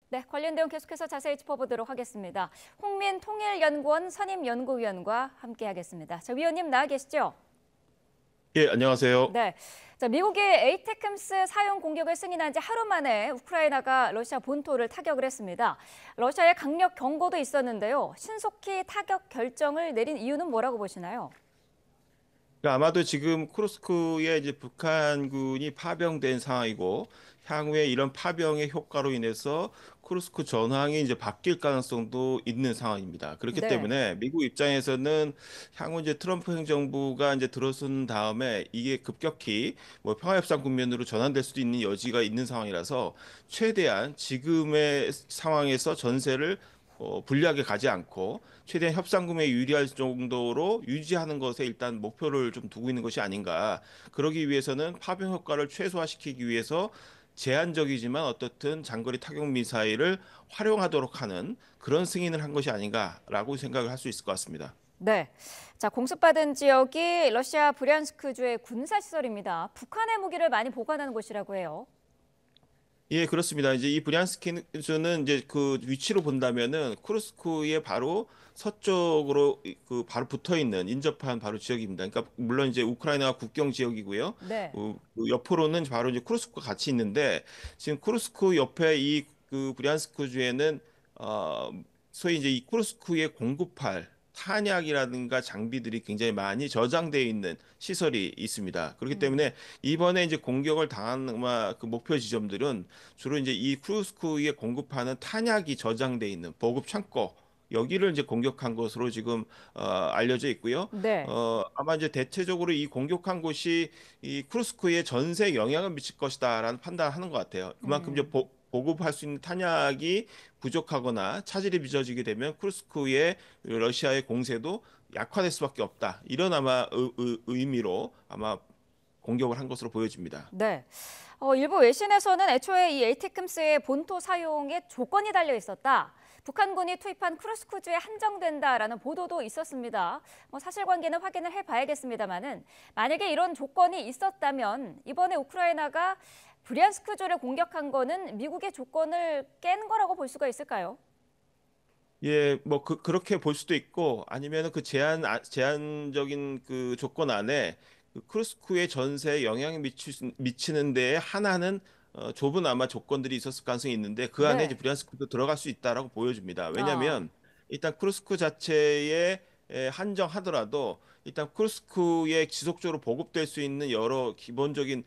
네, 관련 내용 계속해서 자세히 짚어보도록 하겠습니다. 홍민통일연구원 선임연구위원과 함께하겠습니다. 자, 위원님 나와 계시죠? 예, 안녕하세요. 네. 자, 미국이 에이테크스 사용 공격을 승인한 지 하루 만에 우크라이나가 러시아 본토를 타격을 했습니다. 러시아의 강력 경고도 있었는데요. 신속히 타격 결정을 내린 이유는 뭐라고 보시나요? 그러니까 아마도 지금 쿠르스크에 이제 북한군이 파병된 상황이고 향후에 이런 파병의 효과로 인해서 쿠르스크 전황이 이제 바뀔 가능성도 있는 상황입니다. 그렇기 네. 때문에 미국 입장에서는 향후 이제 트럼프 행정부가 이제 들어선 다음에 이게 급격히 뭐 평화협상 국면으로 전환될 수도 있는 여지가 있는 상황이라서 최대한 지금의 상황에서 전세를 불리하게 가지 않고 최대한 협상금에 유리할 정도로 유지하는 것에 일단 목표를 좀 두고 있는 것이 아닌가. 그러기 위해서는 파병 효과를 최소화시키기 위해서 제한적이지만 어떻든 장거리 타격 미사일을 활용하도록 하는 그런 승인을 한 것이 아닌가라고 생각을 할 수 있을 것 같습니다. 네. 자, 공습받은 지역이 러시아 브리안스크주의 군사시설입니다. 북한의 무기를 많이 보관하는 곳이라고 해요. 예, 그렇습니다. 이제 이 브리안스키는 이제 그 위치로 본다면은 쿠르스크의 바로 서쪽으로 그 바로 붙어 있는 인접한 바로 지역입니다. 그러니까 물론 이제 우크라이나 국경 지역이고요. 네. 그 옆으로는 바로 이제 쿠르스크가 같이 있는데 지금 쿠르스크 옆에 이 그 브리안스크 주에는 어 소위 이제 이 쿠르스크에 공급할 탄약이라든가 장비들이 굉장히 많이 저장되어 있는 시설이 있습니다. 그렇기 때문에 이번에 이제 공격을 당한 아마 그 목표 지점들은 주로 이제 이 크루스크에 공급하는 탄약이 저장돼 있는 보급 창고 여기를 이제 공격한 것으로 지금 알려져 있고요. 네. 아마 이제 대체적으로 이 공격한 곳이 이 크루스크의 전세에 영향을 미칠 것이다라는 판단을 하는 것 같아요. 그만큼 이제 음. 보급할 수 있는 탄약이 부족하거나 차질이 빚어지게 되면 크루스크의 러시아의 공세도 약화될 수밖에 없다. 이런 아마 의미로 아마 공격을 한 것으로 보여집니다. 네. 일부 외신에서는 애초에 이 에이테크스의 본토 사용에 조건이 달려 있었다. 북한군이 투입한 크루스크주에 한정된다라는 보도도 있었습니다. 사실관계는 확인을 해봐야겠습니다만은 만약에 이런 조건이 있었다면 이번에 우크라이나가 브리안스크주를 공격한 거는 미국의 조건을 깬 거라고 볼 수가 있을까요? 예, 뭐 그렇게 볼 수도 있고 아니면은 그 제한적인 그 조건 안에 그 크루스크의 전세에 영향을 미치는 데에 하나는 좁은 아마 조건들이 있었을 가능성이 있는데 그 안에 이제 네. 브리안스크도 들어갈 수 있다라고 보여집니다. 아, 왜냐하면 일단 크루스크 자체에 한정하더라도 일단 크루스크에 지속적으로 보급될 수 있는 여러 기본적인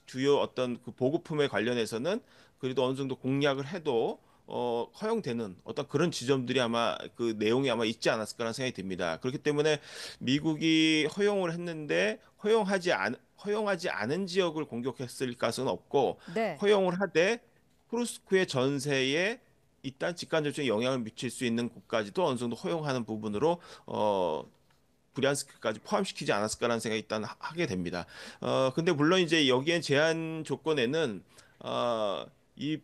주요 어떤 그 보급품에 관련해서는 그래도 어느 정도 공략을 해도 허용되는 어떤 그런 지점들이 아마 그 내용이 아마 있지 않았을까라는 생각이 듭니다. 그렇기 때문에 미국이 허용을 했는데 허용하지 않은 지역을 공격했을 가능성은 없고 네. 허용을 하되 크루스크의 전세에 일단 직간접적인 영향을 미칠 수 있는 곳까지도 어느 정도 허용하는 부분으로 브리안스크까지 포함시키지 않았을까라는 생각이 일단 하게 됩니다. 근데 물론 이제 여기엔 제한 조건에는 이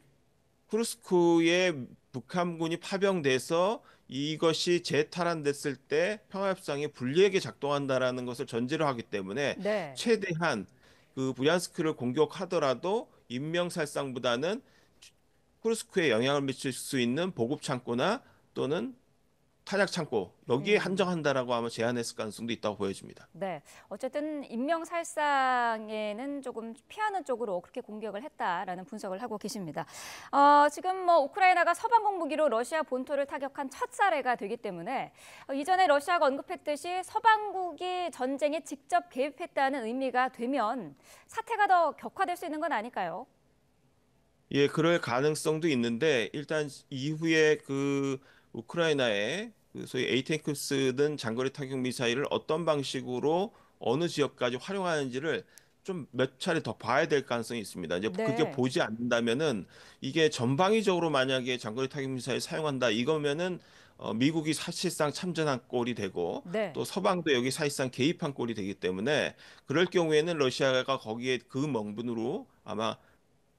쿠르스크에 북한군이 파병돼서 이것이 재탈환됐을 때 평화협상에 불리하게 작동한다라는 것을 전제로 하기 때문에 네. 최대한 그 브리안스크를 공격하더라도 인명살상보다는 쿠르스크에 영향을 미칠 수 있는 보급 창고나 또는 탄약 창고 여기에 음. 한정한다라고 아마 제안했을 가능성도 있다고 보여집니다. 네. 어쨌든 인명살상에는 조금 피하는 쪽으로 그렇게 공격을 했다라는 분석을 하고 계십니다. 지금 우크라이나가 서방공 무기로 러시아 본토를 타격한 첫 사례가 되기 때문에 이전에 러시아가 언급했듯이 서방국이 전쟁에 직접 개입했다는 의미가 되면 사태가 더 격화될 수 있는 건 아닐까요? 예, 그럴 가능성도 있는데 일단 이후에 그 우크라이나의 그 소위 에이탱크스든 장거리 타격 미사일을 어떤 방식으로 어느 지역까지 활용하는지를 좀 몇 차례 더 봐야 될 가능성이 있습니다. 이제 그렇게 네. 보지 않는다면은 이게 전방위적으로 만약에 장거리 타격 미사일 사용한다 이거면은 미국이 사실상 참전한 꼴이 되고 네. 또 서방도 여기 사실상 개입한 꼴이 되기 때문에 그럴 경우에는 러시아가 거기에 그 명분으로 아마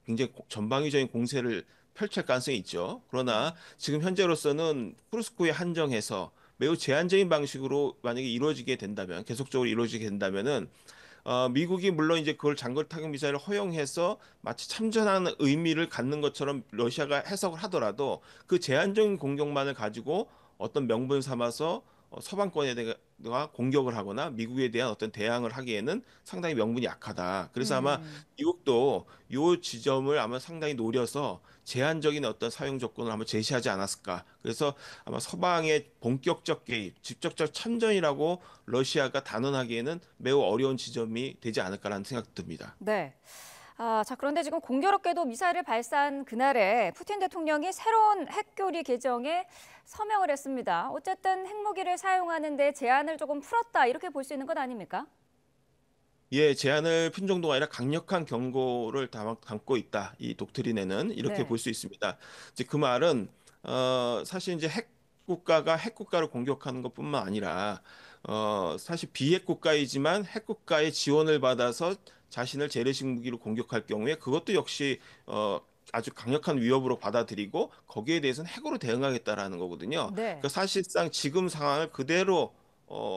굉장히 전방위적인 공세를 펼칠 가능성이 있죠. 그러나 지금 현재로서는 쿠르스크에 한정해서 매우 제한적인 방식으로 만약에 이루어지게 된다면 계속적으로 이루어지게 된다면은 미국이 물론 이제 그걸 장거리 타격 미사일을 허용해서 마치 참전하는 의미를 갖는 것처럼 러시아가 해석을 하더라도 그 제한적인 공격만을 가지고 어떤 명분 삼아서 서방권에 대가 공격을 하거나 미국에 대한 어떤 대항을 하기에는 상당히 명분이 약하다. 그래서 아마 음. 미국도 요 지점을 아마 상당히 노려서 제한적인 어떤 사용 조건을 한번 제시하지 않았을까. 그래서 아마 서방의 본격적 개입, 직접적 참전이라고 러시아가 단언하기에는 매우 어려운 지점이 되지 않을까라는 생각이 듭니다. 네. 자, 그런데 지금 공교롭게도 미사일을 발사한 그날에 푸틴 대통령이 새로운 핵교리 개정에 서명을 했습니다. 어쨌든 핵무기를 사용하는 데 제한을 조금 풀었다 이렇게 볼 수 있는 것 아닙니까? 예, 제한을 푼 정도가 아니라 강력한 경고를 담고 있다. 이 독트린에는 이렇게 볼 네. 수 있습니다. 이제 그 말은 사실 이제 핵 국가가 핵 국가를 공격하는 것뿐만 아니라 사실 비핵 국가이지만 핵 국가의 지원을 받아서 자신을 재래식 무기로 공격할 경우에 그것도 역시 아주 강력한 위협으로 받아들이고 거기에 대해서는 핵으로 대응하겠다라는 거거든요. 네. 그러니까 사실상 지금 상황을 그대로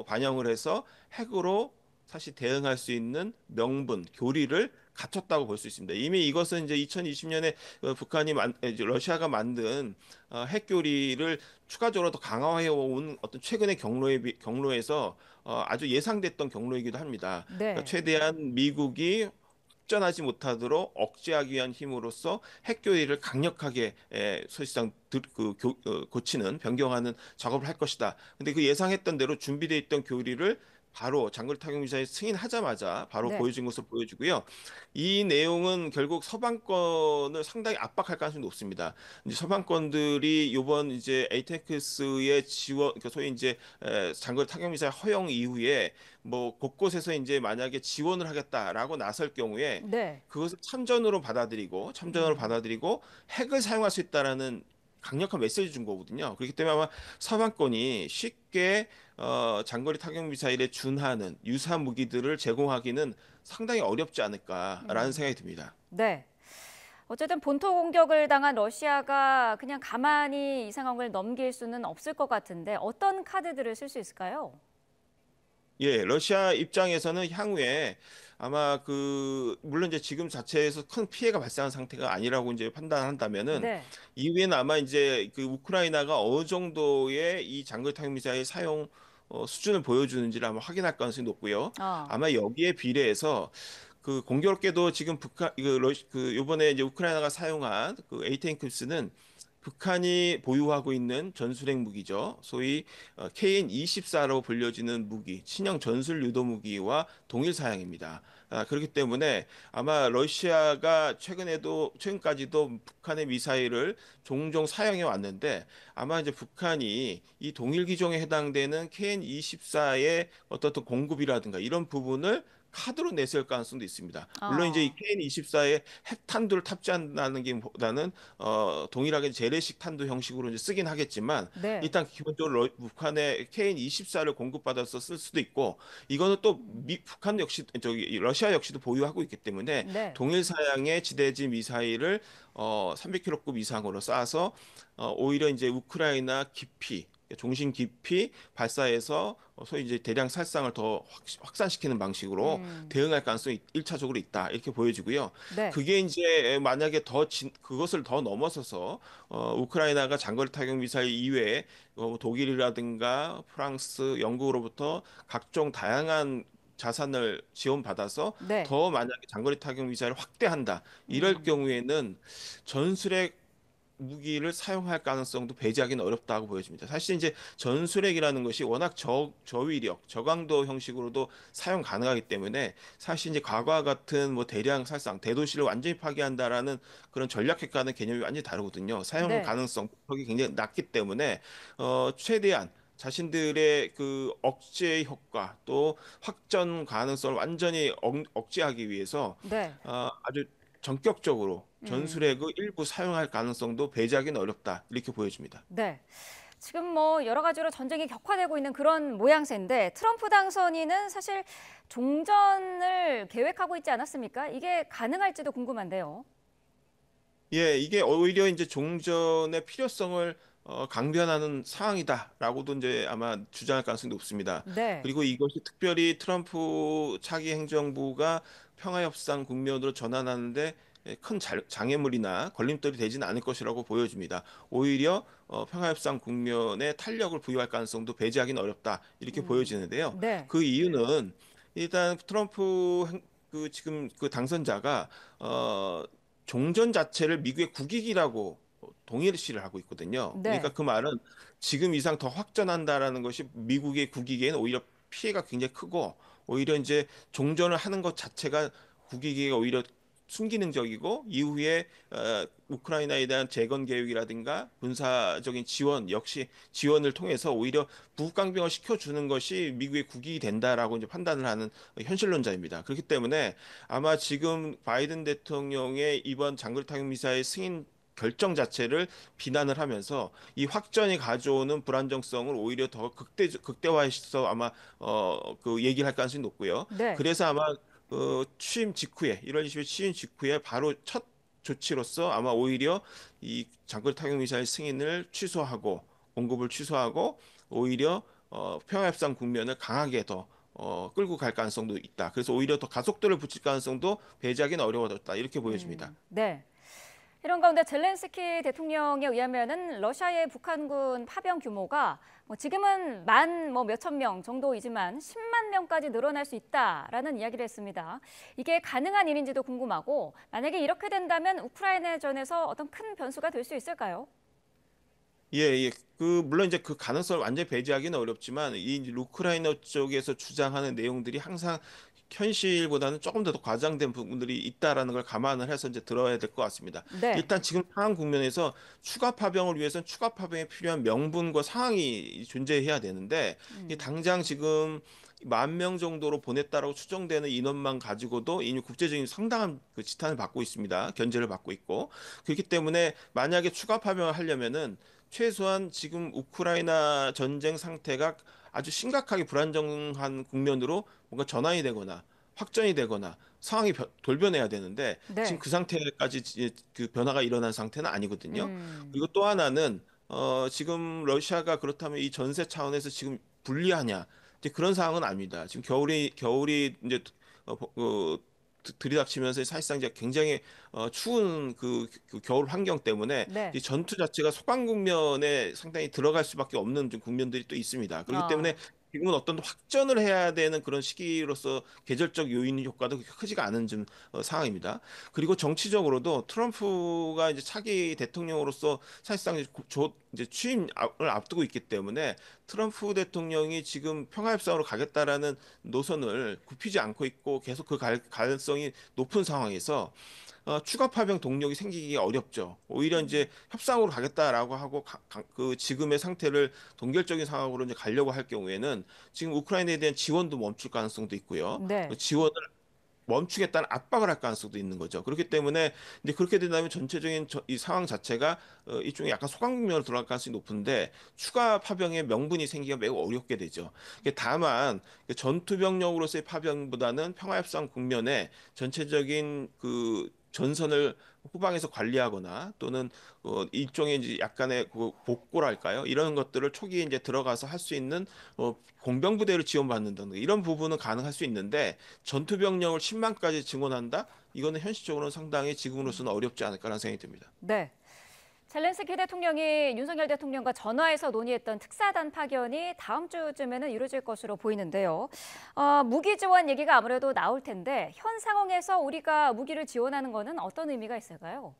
반영을 해서 핵으로 사실 대응할 수 있는 명분, 교리를 갖췄다고 볼 수 있습니다. 이미 이것은 이제 2020년에 이제 러시아가 만든 핵 교리를 추가적으로 더 강화해 온 어떤 최근의 경로에서 아주 예상됐던 경로이기도 합니다. 그러니까 네. 최대한 미국이 확전하지 못하도록 억제하기 위한 힘으로써 핵 교리를 강력하게 사실상 고치는 변경하는 작업을 할 것이다. 근데 그 예상했던 대로 준비되어 있던 교리를 바로 장거리 타격 미사일 승인하자마자 바로 네. 보여준 것으로 보여주고요. 이 내용은 결국 서방권을 상당히 압박할 가능성이 높습니다. 이제 서방권들이 이번 이제 에이텍스의 지원, 그러니까 소위 이제 장거리 타격 미사일 허용 이후에 뭐 곳곳에서 이제 만약에 지원을 하겠다라고 나설 경우에 네. 그것을 참전으로 음. 받아들이고 핵을 사용할 수 있다라는 강력한 메시지 준 거거든요. 그렇기 때문에 아마 서방권이 쉽게 장거리 타격 미사일에 준하는 유사 무기들을 제공하기는 상당히 어렵지 않을까라는 음. 생각이 듭니다. 네. 어쨌든 본토 공격을 당한 러시아가 그냥 가만히 이 상황을 넘길 수는 없을 것 같은데 어떤 카드들을 쓸 수 있을까요? 예, 러시아 입장에서는 향후에 아마 물론 이제 지금 자체에서 큰 피해가 발생한 상태가 아니라고 이제 판단한다면은 네. 이후에는 아마 이제 그 우크라이나가 어느 정도의 이 장거리 타격 미사일 사용 수준을 보여주는지를 아마 확인할 가능성이 높고요. 아. 아마 여기에 비례해서 공교롭게도 지금 요번에 이제 우크라이나가 사용한 그 에이테크스는 북한이 보유하고 있는 전술핵 무기죠. 소위 KN-24로 불려지는 무기, 친형 전술 유도 무기와 동일 사양입니다. 그렇기 때문에 아마 러시아가 최근까지도 북한의 미사일을 종종 사용해 왔는데 아마 이제 북한이 이 동일 기종에 해당되는 KN-24의 어떤 또 공급이라든가 이런 부분을 카드로 내세울 가능성도 있습니다. 물론 이제 이 아. KN-24에 핵탄두를 탑재한다는 게 보다는 동일하게 재래식 탄두 형식으로 이제 쓰긴 하겠지만 네. 일단 기본적으로 북한의 KN-24를 공급받아서 쓸 수도 있고 이거는 또 북한 역시 저기 러시아 역시도 보유하고 있기 때문에 네. 동일 사양의 지대지 미사일을 300km급 이상으로 쏴서 오히려 이제 우크라이나 깊이 종신 깊이 발사해서 소위 이제 대량 살상을 더 확산시키는 방식으로 음. 대응할 가능성이 1차적으로 있다. 이렇게 보여지고요. 네. 그게 이제 만약에 그것을 더 넘어서서 우크라이나가 장거리 타격 미사일 이외에 독일이라든가 프랑스, 영국으로부터 각종 다양한 자산을 지원받아서 네. 더 만약에 장거리 타격 미사일을 확대한다. 이럴 음. 경우에는 전술핵 무기를 사용할 가능성도 배제하기는 어렵다고 보여집니다. 사실 이제 전술핵이라는 것이 워낙 저위력, 저강도 형식으로도 사용 가능하기 때문에 사실 이제 과거와 같은 뭐 대량 살상, 대도시를 완전히 파괴한다라는 그런 전략핵과는 개념이 완전히 다르거든요. 사용 네. 가능성 폭이 굉장히 낮기 때문에 최대한 자신들의 그 억제 효과 또 확전 가능성을 완전히 억제하기 위해서 네. 아주 전격적으로 음. 전술핵의 일부 사용할 가능성도 배제하기는 어렵다. 이렇게 보여집니다. 네. 지금 뭐 여러 가지로 전쟁이 격화되고 있는 그런 모양새인데 트럼프 당선인은 사실 종전을 계획하고 있지 않았습니까? 이게 가능할지도 궁금한데요. 예, 이게 오히려 이제 종전의 필요성을 강변하는 상황이다라고도 이제 아마 주장할 가능성이 높습니다. 네. 그리고 이것이 특별히 트럼프 차기 행정부가 평화협상 국면으로 전환하는데 큰 장애물이나 걸림돌이 되지는 않을 것이라고 보여집니다. 오히려 평화협상 국면에 탄력을 부여할 가능성도 배제하기는 어렵다 이렇게 보여지는데요. 네. 그 이유는 일단 그 지금 그 당선자가 종전 자체를 미국의 국익이라고 동일시를 하고 있거든요. 그러니까 네. 그 말은 지금 이상 더 확전한다라는 것이 미국의 국익에는 오히려 피해가 굉장히 크고 오히려 이제 종전을 하는 것 자체가 국익에 오히려 순기능적이고 이후에 우크라이나에 대한 재건 계획이라든가 군사적인 지원 역시 지원을 통해서 오히려 부강병을 시켜주는 것이 미국의 국익이 된다라고 이제 판단을 하는 현실론자입니다. 그렇기 때문에 아마 지금 바이든 대통령의 이번 장거리 미사일 승인 결정 자체를 비난을 하면서 이 확전이 가져오는 불안정성을 오히려 더 극대화해서 아마 그 얘기를 할 가능성이 높고요. 네. 그래서 아마 취임 직후에 1월 20일 취임 직후에 바로 첫 조치로서 아마 오히려 이 장거리 타격 미사일 승인을 취소하고 공급을 취소하고 오히려 평화협상 국면을 강하게 더 끌고 갈 가능성도 있다. 그래서 오히려 더 가속도를 붙일 가능성도 배제하기는 어려워졌다. 이렇게 보여집니다. 네. 이런 가운데 젤렌스키 대통령에 의하면은 러시아의 북한군 파병 규모가 지금은 몇천 명 정도이지만 10만 명까지 늘어날 수 있다라는 이야기를 했습니다. 이게 가능한 일인지도 궁금하고 만약에 이렇게 된다면 우크라이나전에서 어떤 큰 변수가 될 수 있을까요? 예, 예. 물론 이제 그 가능성을 완전히 배제하기는 어렵지만 이 우크라이나 쪽에서 주장하는 내용들이 항상 현실보다는 조금 더 과장된 부분들이 있다라는 걸 감안을 해서 이제 들어야 될 것 같습니다. 네. 일단 지금 상황 국면에서 추가 파병을 위해서는 추가 파병에 필요한 명분과 상황이 존재해야 되는데 이 당장 지금 10,000명 정도로 보냈다라고 추정되는 인원만 가지고도 이미 국제적인 상당한 그 지탄을 받고 있습니다. 견제를 받고 있고 그렇기 때문에 만약에 추가 파병을 하려면은 최소한 지금 우크라이나 전쟁 상태가 아주 심각하게 불안정한 국면으로 뭔가 전환이 되거나 확전이 되거나 상황이 돌변해야 되는데 지금 네. 그 상태까지 그 변화가 일어난 상태는 아니거든요. 음. 그리고 또 하나는 지금 러시아가 그렇다면 이 전세 차원에서 지금 불리하냐? 이제 그런 상황은 아닙니다. 지금 겨울이 이제 들이닥치면서 사실상 이제 굉장히 추운 그 겨울 환경 때문에 네. 이 전투 자체가 소강 국면에 상당히 들어갈 수밖에 없는 좀 국면들이 또 있습니다. 그렇기 때문에 아. 지금은 어떤 확전을 해야 되는 그런 시기로서 계절적 요인 효과도 그렇게 크지가 않은 좀 상황입니다. 그리고 정치적으로도 트럼프가 이제 차기 대통령으로서 사실상 이제 취임을 앞두고 있기 때문에 트럼프 대통령이 지금 평화협상으로 가겠다라는 노선을 굽히지 않고 있고 계속 그 가능성이 높은 상황에서 추가 파병 동력이 생기기 어렵죠. 오히려 이제 협상으로 가겠다라고 하고 그 지금의 상태를 동결적인 상황으로 이제 가려고 할 경우에는 지금 우크라이나에 대한 지원도 멈출 가능성도 있고요. 그 네. 지원을 멈추겠다는 압박을 할 가능성도 있는 거죠. 그렇기 때문에 이제 그렇게 된다면 전체적인 이 상황 자체가 이쪽에 약간 소강국면으로 들어갈 가능성이 높은데 추가 파병의 명분이 생기기가 매우 어렵게 되죠. 다만 전투 병력으로서의 파병보다는 평화협상 국면에 전체적인 그 전선을 후방에서 관리하거나 또는 일종의 이제 약간의 그 복고랄까요? 이런 것들을 초기에 이제 들어가서 할 수 있는 공병 부대를 지원받는다는 이런 부분은 가능할 수 있는데 전투 병력을 10만까지 증원한다? 이거는 현실적으로는 상당히 지금으로서는 어렵지 않을까라는 생각이 듭니다. 네. 젤렌스키 대통령이 윤석열 대통령과 전화해서 논의했던 특사단 파견이 다음 주쯤에는 이루어질 것으로 보이는데요. 무기 지원 얘기가 아무래도 나올 텐데 현 상황에서 우리가 무기를 지원하는 것은 어떤 의미가 있을까요?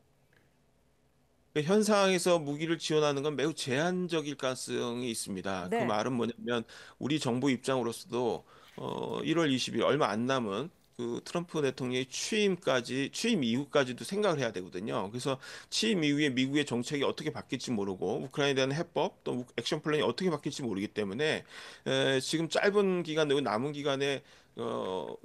현 상황에서 무기를 지원하는 건 매우 제한적일 가능성이 있습니다. 그 네. 말은 뭐냐면 우리 정부 입장으로서도 1월 20일 얼마 안 남은 그 트럼프 대통령의 취임 이후까지도 생각을 해야 되거든요. 그래서 취임 이후에 미국의 정책이 어떻게 바뀔지 모르고 우크라이나에 대한 해법 또 액션 플랜이 어떻게 바뀔지 모르기 때문에 지금 짧은 기간 내고 남은 기간에 어,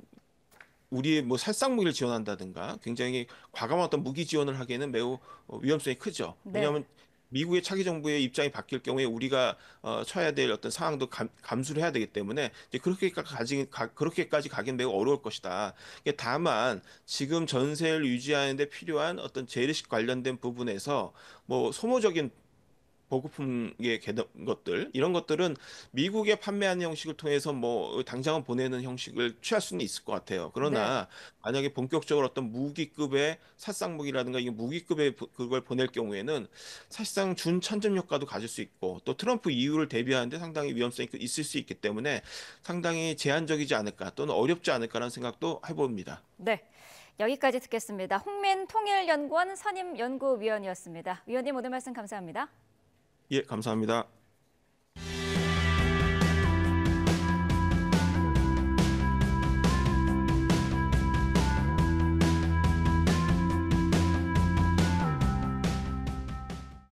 우리의 뭐 살상 무기를 지원한다든가 굉장히 과감한 어떤 무기 지원을 하기에는 매우 위험성이 크죠. 네. 왜냐하면 미국의 차기 정부의 입장이 바뀔 경우에 우리가 처해야 될 어떤 상황도 감수를 해야 되기 때문에 이제 그렇게까지 가긴 매우 어려울 것이다. 다만 지금 전세를 유지하는 데 필요한 어떤 재래식 관련된 부분에서 뭐 소모적인 보급품의 것들 이런 것들은 미국에 판매하는 형식을 통해서 뭐 당장은 보내는 형식을 취할 수는 있을 것 같아요. 네. 그러나 만약에 본격적으로 어떤 무기급의 살상무기라든가 이게 무기급의 그걸 보낼 경우에는 사실상 준천점 효과도 가질 수 있고 또 트럼프 이후를 대비하는데 상당히 위험성이 있을 수 있기 때문에 상당히 제한적이지 않을까 또는 어렵지 않을까라는 생각도 해봅니다. 네. 여기까지 듣겠습니다. 홍민 통일연구원 선임연구위원이었습니다. 위원님 오늘 말씀 감사합니다. 예, 감사합니다.